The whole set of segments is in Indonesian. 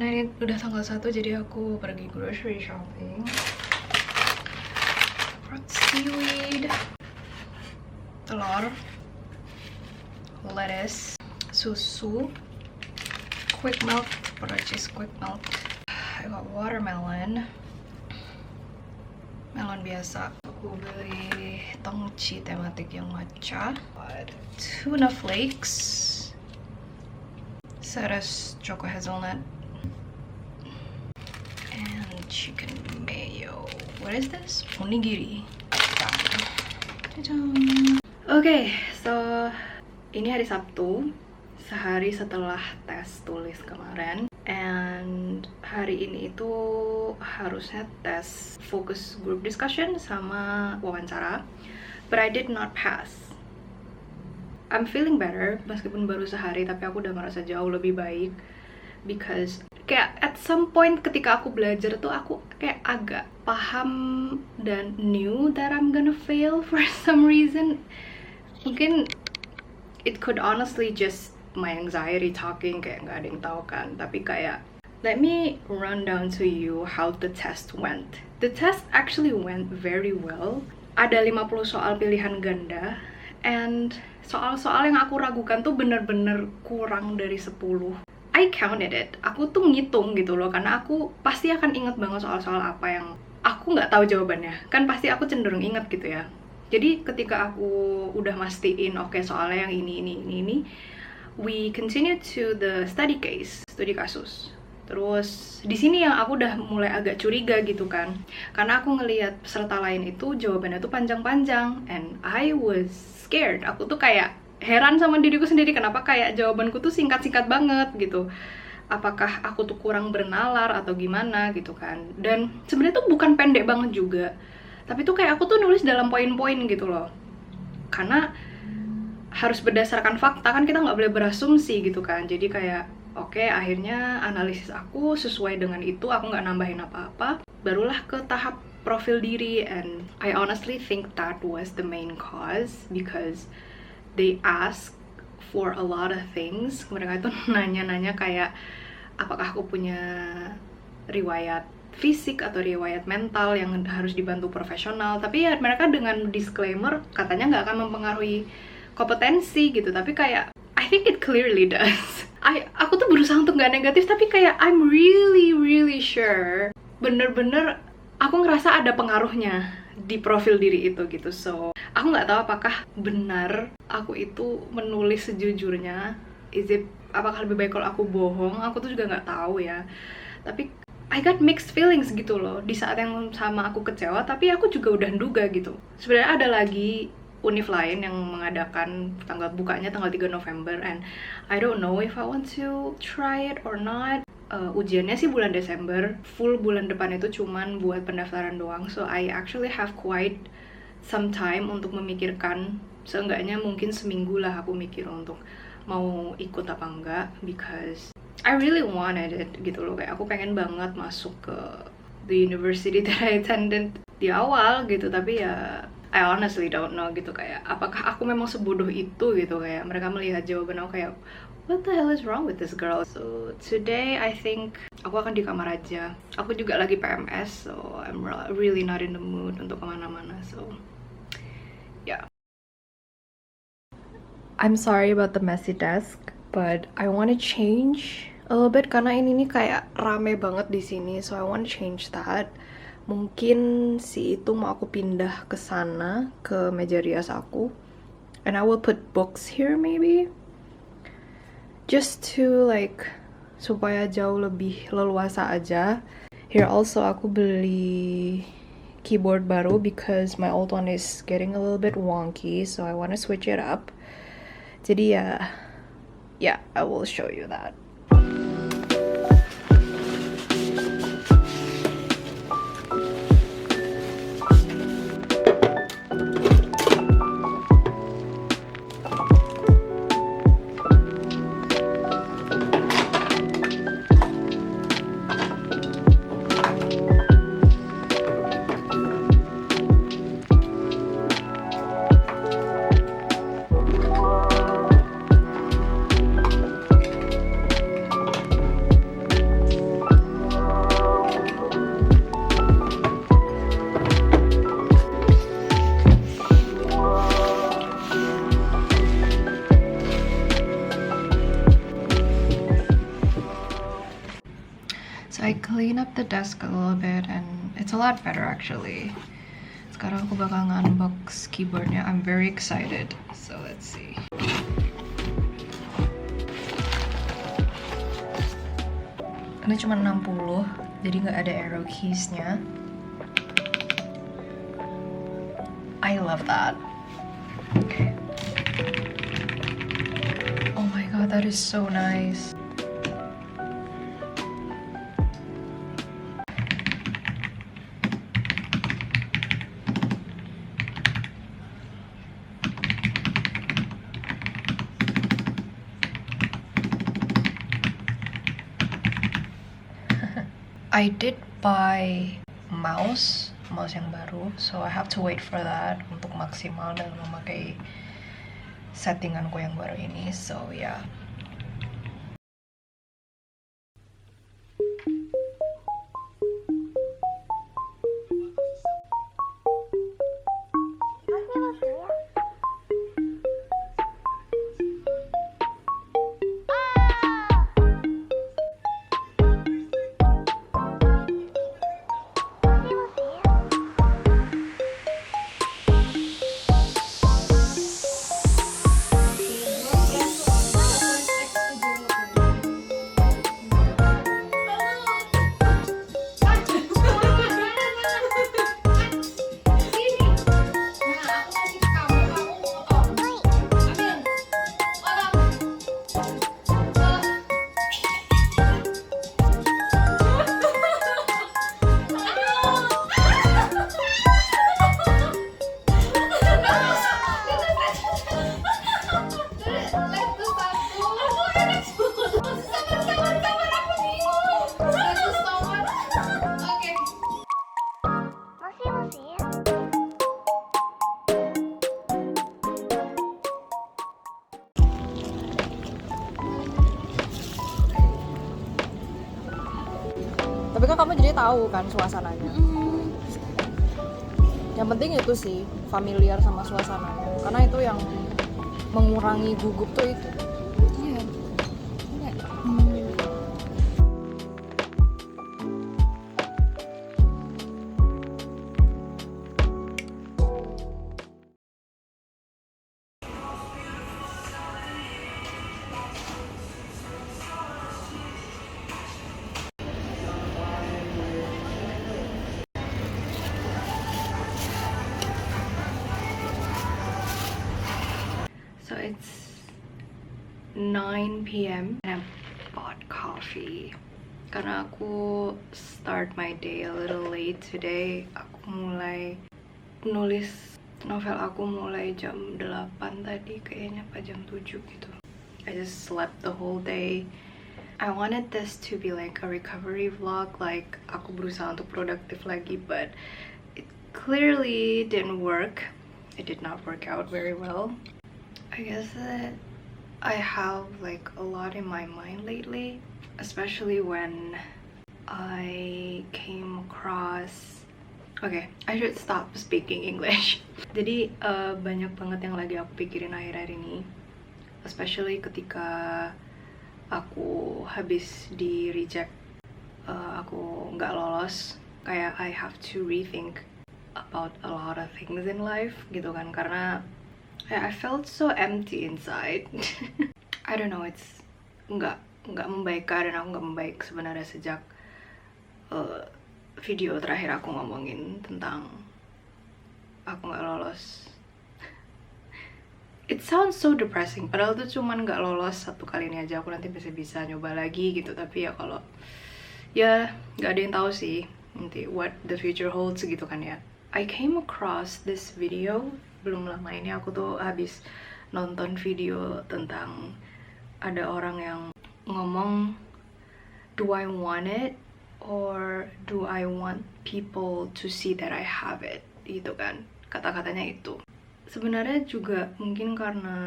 karena ini udah tanggal 1 jadi aku pergi grocery shopping. Seaweed, telur, lettuce, susu, quick milk, purchase quick milk. I got watermelon, melon biasa. Aku beli tongci tematik yang matcha, tuna flakes, Ceres choco hazelnut, and chicken mayo. What is this? Onigiri. Okay, so ini hari Sabtu, sehari setelah tes tulis kemarin. And hari ini itu harusnya tes focus group discussion sama wawancara, but I did not pass. I'm feeling better, meskipun baru sehari, tapi aku udah merasa jauh lebih baik. Because kayak at some point ketika aku belajar tuh aku kayak agak paham dan knew that I'm gonna fail for some reason. Mungkin it could honestly just my anxiety talking, kayak nggak ada yang tahu kan. Tapi kayak, let me run down to you how the test went. The test actually went very well. Ada 50 soal pilihan ganda, and soal-soal yang aku ragukan tuh bener-bener kurang dari 10. I counted it. Aku tuh ngitung gitu loh, karena aku pasti akan inget banget soal-soal apa yang aku nggak tahu jawabannya. Kan pasti aku cenderung inget gitu ya. Jadi ketika aku udah mastiin, oke, soalnya yang ini, we continue to the study case, studi kasus. Terus di sini yang aku udah mulai agak curiga gitu kan, karena aku ngelihat peserta lain itu jawabannya tuh panjang-panjang, and I was scared. Aku tuh kayak heran sama diriku sendiri, kenapa kayak jawabanku tuh singkat-singkat banget gitu. Apakah aku tuh kurang bernalar atau gimana gitu kan. Dan sebenarnya tuh bukan pendek banget juga, tapi tuh kayak aku tuh nulis dalam poin-poin gitu loh, karena harus berdasarkan fakta kan, kita nggak boleh berasumsi gitu kan. Jadi kayak oke, akhirnya analisis aku sesuai dengan itu, aku nggak nambahin apa-apa, barulah ke tahap profil diri. And I honestly think that was the main cause, because they ask for a lot of things. Mereka itu nanya-nanya kayak apakah aku punya riwayat fisik atau riwayat mental yang harus dibantu profesional. Tapi ya mereka dengan disclaimer katanya nggak akan mempengaruhi kompetensi gitu, tapi kayak I think it clearly does. Aku tuh berusaha untuk nggak negatif, tapi kayak I'm really sure bener-bener aku ngerasa ada pengaruhnya di profil diri itu gitu. So aku nggak tahu apakah benar aku itu menulis sejujurnya. Apakah lebih baik kalau aku bohong? Aku tuh juga nggak tahu ya. Tapi I got mixed feelings gitu loh. Di saat yang sama aku kecewa, tapi aku juga udah nduga gitu. Sebenarnya ada lagi univ lain yang mengadakan bukanya tanggal 3 November, and I don't know if I want to try it or not. Ujiannya sih bulan Desember, full bulan depan itu cuman buat pendaftaran doang. So I actually have quite some time untuk memikirkan. Seenggaknya mungkin seminggu lah aku mikir untuk mau ikut apa enggak, because I really wanted it gitu loh. Kayak aku pengen banget masuk ke the university that I attended di awal gitu. Tapi ya I honestly don't know gitu, kayak apakah aku memang sebodoh itu gitu. Kayak mereka melihat jawaban aku kayak what the hell is wrong with this girl. So today I think aku akan di kamar aja. Aku juga lagi PMS, so I'm really not in the mood untuk kemana-mana. So yeah, I'm sorry about the messy desk, but I want to change a little bit karena ini nih kayak rame banget di sini. So I want to change that. Mungkin si itu mau aku pindah ke sana, ke meja rias aku, and I will put books here maybe, just to like supaya jauh lebih leluasa aja. Here also aku beli keyboard baru because my old one is getting a little bit wonky, so I want to switch it up. Jadi ya, I will show you that. the desk a little bit and it's a lot better actually. Sekarang aku bakal unbox keyboardnya. I'm very excited. So let's see. Ini cuma 60, jadi nggak ada arrow keys-nya. I love that. Okay. Oh my god, that is so nice. I did buy mouse yang baru, so I have to wait for that untuk maksimal dan memakai settinganku yang baru ini, so yeah. Tapi kan kamu jadi tahu kan suasananya. Yang penting itu sih familiar sama suasananya, karena itu yang mengurangi gugup tuh itu. Iya. So it's 9 p.m. and I bought coffee. Karena aku start my day a little late today. Aku mulai nulis novel aku mulai jam 8 tadi kayaknya, apa jam 7 gitu. I just slept the whole day. I wanted this to be like a recovery vlog, like aku berusaha untuk produktif lagi, but it clearly didn't work. It did not work out very well. I guess that I have like a lot in my mind lately, especially when I came across... Okay, I should stop speaking English. Jadi banyak banget yang lagi aku pikirin akhir-akhir ini, especially ketika aku habis di reject, aku nggak lolos. Kayak I have to rethink about a lot of things in life gitu kan, karena I felt so empty inside. I don't know, it's nggak membaikkan, dan aku nggak membaik sebenarnya sejak video terakhir aku ngomongin tentang aku nggak lolos. It sounds so depressing, padahal tuh cuman nggak lolos satu kali ini aja, aku nanti bisa nyoba lagi gitu. Tapi ya kalau ya nggak ada yang tahu sih nanti what the future holds gitu kan ya. I came across this video belum lama ini. Aku tuh habis nonton video tentang ada orang yang ngomong, do I want it or do I want people to see that I have it, gitu kan, kata-katanya itu. Sebenarnya juga mungkin karena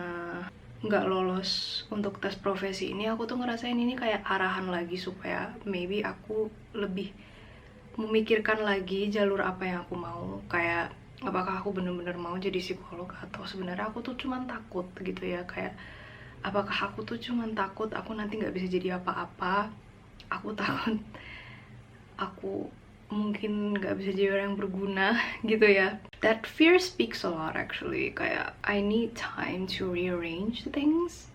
nggak lolos untuk tes profesi ini, aku tuh ngerasain ini kayak arahan lagi supaya maybe aku lebih memikirkan lagi jalur apa yang aku mau. Kayak apakah aku bener-bener mau jadi psikolog, atau sebenarnya aku tuh cuman takut gitu ya. Kayak apakah aku tuh cuman takut aku nanti nggak bisa jadi apa-apa, aku takut aku mungkin nggak bisa jadi orang yang berguna gitu ya. That fear speaks a lot actually, kayak I need time to rearrange things,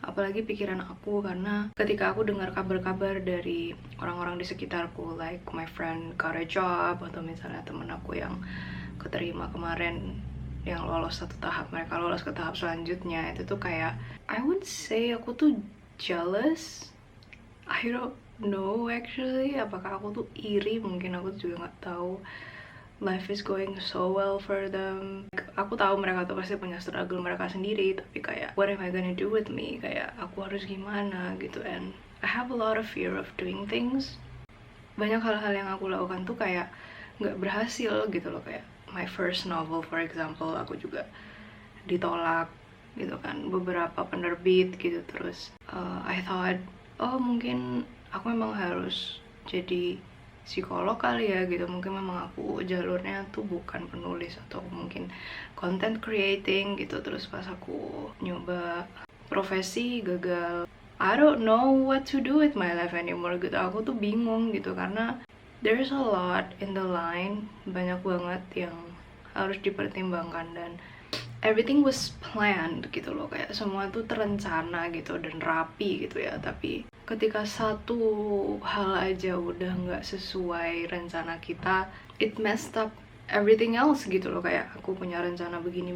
apalagi pikiran aku, karena ketika aku dengar kabar-kabar dari orang-orang di sekitarku, like my friend got a job, atau misalnya temen aku yang keterima kemarin, yang lolos satu tahap, mereka lolos ke tahap selanjutnya, itu tuh kayak I would say aku tuh jealous. I don't know actually, apakah aku tuh iri, mungkin aku juga nggak tahu. Life is going so well for them. Aku tahu mereka tuh pasti punya struggle mereka sendiri, tapi kayak what am I gonna do with me? Kayak aku harus gimana gitu, and I have a lot of fear of doing things. Banyak hal-hal yang aku lakukan tuh kayak nggak berhasil gitu loh, kayak my first novel for example, aku juga ditolak gitu kan, beberapa penerbit gitu. Terus I thought, oh mungkin aku memang harus jadi psikolog kali ya gitu, mungkin memang aku jalurnya tuh bukan penulis atau mungkin content creating gitu. Terus pas aku nyoba profesi gagal, I don't know what to do with my life anymore gitu. Aku tuh bingung gitu, karena there's a lot in the line, banyak banget yang harus dipertimbangkan, dan everything was planned gitu loh, kayak semua tuh terencana gitu dan rapi gitu ya. Tapi ketika satu hal aja udah nggak sesuai rencana kita, it messed up everything else gitu loh. Kayak aku punya rencana begini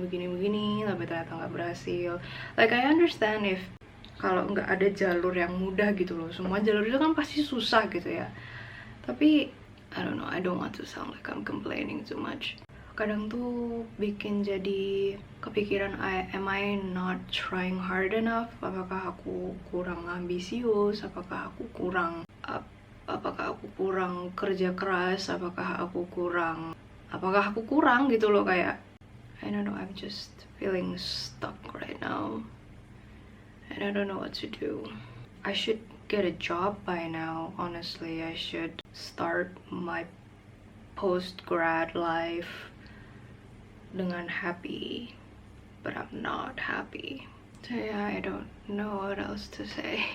tapi ternyata nggak berhasil. Like I understand if kalau nggak ada jalur yang mudah gitu loh, semua jalur itu kan pasti susah gitu ya. Tapi I don't know, I don't want to sound like I'm complaining too much. Kadang tuh bikin jadi kepikiran, am I not trying hard enough? Apakah aku kurang ambisius? Apakah aku kurang kerja keras? Apakah aku kurang gitu loh, kayak I don't know, I'm just feeling stuck right now and I don't know what to do. I should get a job by now, honestly. I should start my post-grad life dengan happy, but I'm not happy. So yeah, I don't know what else to say.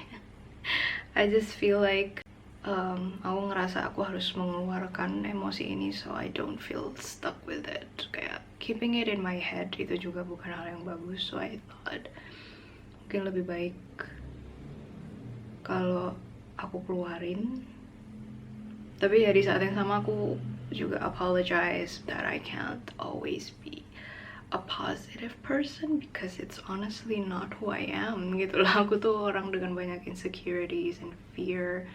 I just feel like aku ngerasa aku harus mengeluarkan emosi ini so I don't feel stuck with it. Kayak keeping it in my head itu juga bukan hal yang bagus. So I thought mungkin lebih baik kalau aku keluarin. Tapi ya di saat yang sama aku juga apologize that I can't always be a positive person because it's honestly not who I am gitu lah. Aku tuh orang dengan banyak insecurities and fear.